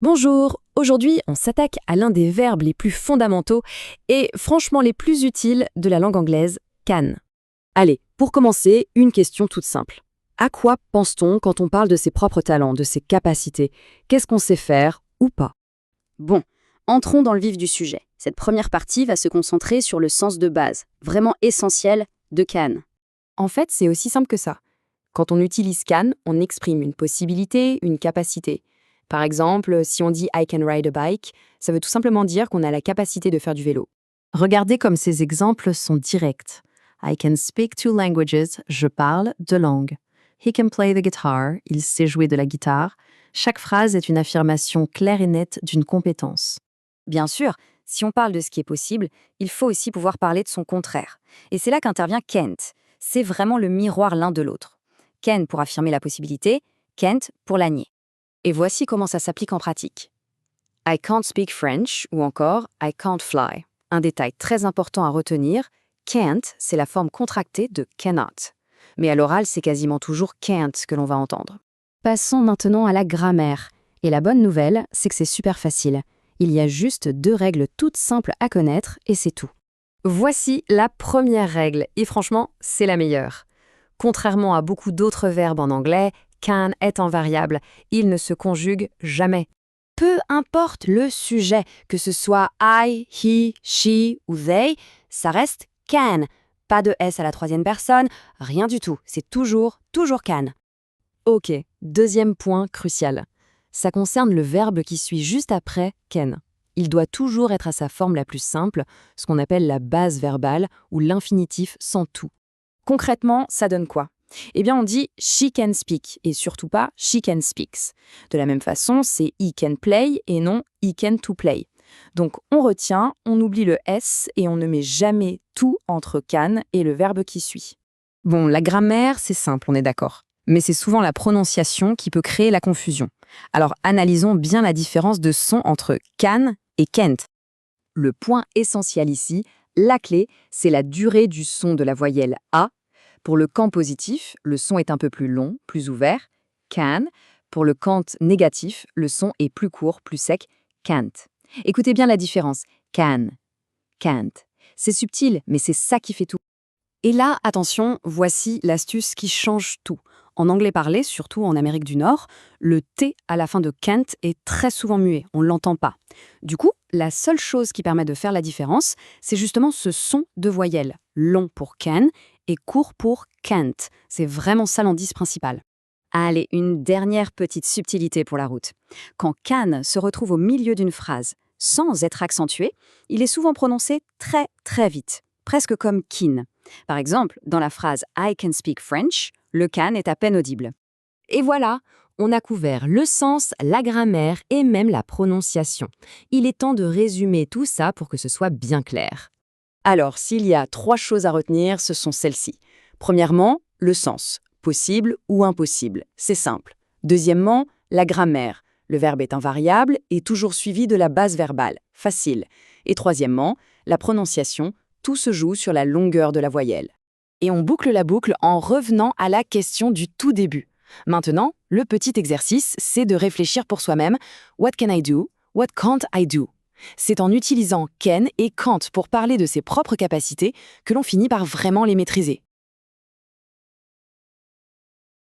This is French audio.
Bonjour, aujourd'hui on s'attaque à l'un des verbes les plus fondamentaux et franchement les plus utiles de la langue anglaise, can. Allez, pour commencer, une question toute simple. À quoi pense-t-on quand on parle de ses propres talents, de ses capacités? Qu'est-ce qu'on sait faire ou pas? Bon, entrons dans le vif du sujet. Cette première partie va se concentrer sur le sens de base, vraiment essentiel, de can. En fait, c'est aussi simple que ça. Quand on utilise can, on exprime une possibilité, une capacité. Par exemple, si on dit I can ride a bike, ça veut tout simplement dire qu'on a la capacité de faire du vélo. Regardez comme ces exemples sont directs. I can speak two languages, je parle deux langues. He can play the guitar, il sait jouer de la guitare. Chaque phrase est une affirmation claire et nette d'une compétence. Bien sûr, si on parle de ce qui est possible, il faut aussi pouvoir parler de son contraire. Et c'est là qu'intervient can't. C'est vraiment le miroir l'un de l'autre. Can pour affirmer la possibilité, can't pour la nier. Et voici comment ça s'applique en pratique. I can't speak French ou encore I can't fly. Un détail très important à retenir, can't, c'est la forme contractée de cannot. Mais à l'oral, c'est quasiment toujours can't que l'on va entendre. Passons maintenant à la grammaire. Et la bonne nouvelle, c'est que c'est super facile. Il y a juste deux règles toutes simples à connaître et c'est tout. Voici la première règle, et franchement, c'est la meilleure. Contrairement à beaucoup d'autres verbes en anglais, can est invariable, il ne se conjugue jamais. Peu importe le sujet, que ce soit I, he, she ou they, ça reste can. Pas de S à la troisième personne, rien du tout. C'est toujours can. Ok, deuxième point crucial. Ça concerne le verbe qui suit juste après can. Il doit toujours être à sa forme la plus simple, ce qu'on appelle la base verbale ou l'infinitif sans tout. Concrètement, ça donne quoi? Eh bien, on dit she can speak et surtout pas she can speaks. De la même façon, c'est he can play et non he can to play. Donc, on retient, on oublie le S et on ne met jamais tout entre can et le verbe qui suit. Bon, la grammaire, c'est simple, on est d'accord. Mais c'est souvent la prononciation qui peut créer la confusion. Alors, analysons bien la différence de son entre can et can't. Le point essentiel ici, la clé, c'est la durée du son de la voyelle A. Pour le can positif, le son est un peu plus long, plus ouvert, can. Pour le cant négatif, le son est plus court, plus sec, can't. Écoutez bien la différence. Can, can't. C'est subtil, mais c'est ça qui fait tout. Et là, attention, voici l'astuce qui change tout. En anglais parlé, surtout en Amérique du Nord, le T à la fin de can't est très souvent muet, on ne l'entend pas. Du coup, la seule chose qui permet de faire la différence, c'est justement ce son de voyelle, long pour can et court pour can't. C'est vraiment ça l'indice principal. Allez, une dernière petite subtilité pour la route. Quand can se retrouve au milieu d'une phrase, sans être accentué, il est souvent prononcé très très vite, presque comme kin. Par exemple, dans la phrase I can speak French, le can est à peine audible. Et voilà, on a couvert le sens, la grammaire et même la prononciation. Il est temps de résumer tout ça pour que ce soit bien clair. Alors, s'il y a 3 choses à retenir, ce sont celles-ci. Premièrement, le sens, possible ou impossible, c'est simple. Deuxièmement, la grammaire. Le verbe est invariable et toujours suivi de la base verbale, facile. Et troisièmement, la prononciation, tout se joue sur la longueur de la voyelle. Et on boucle la boucle en revenant à la question du tout début. Maintenant, le petit exercice, c'est de réfléchir pour soi-même « What can I do? What can't I do ?» C'est en utilisant can et can't pour parler de ses propres capacités que l'on finit par vraiment les maîtriser.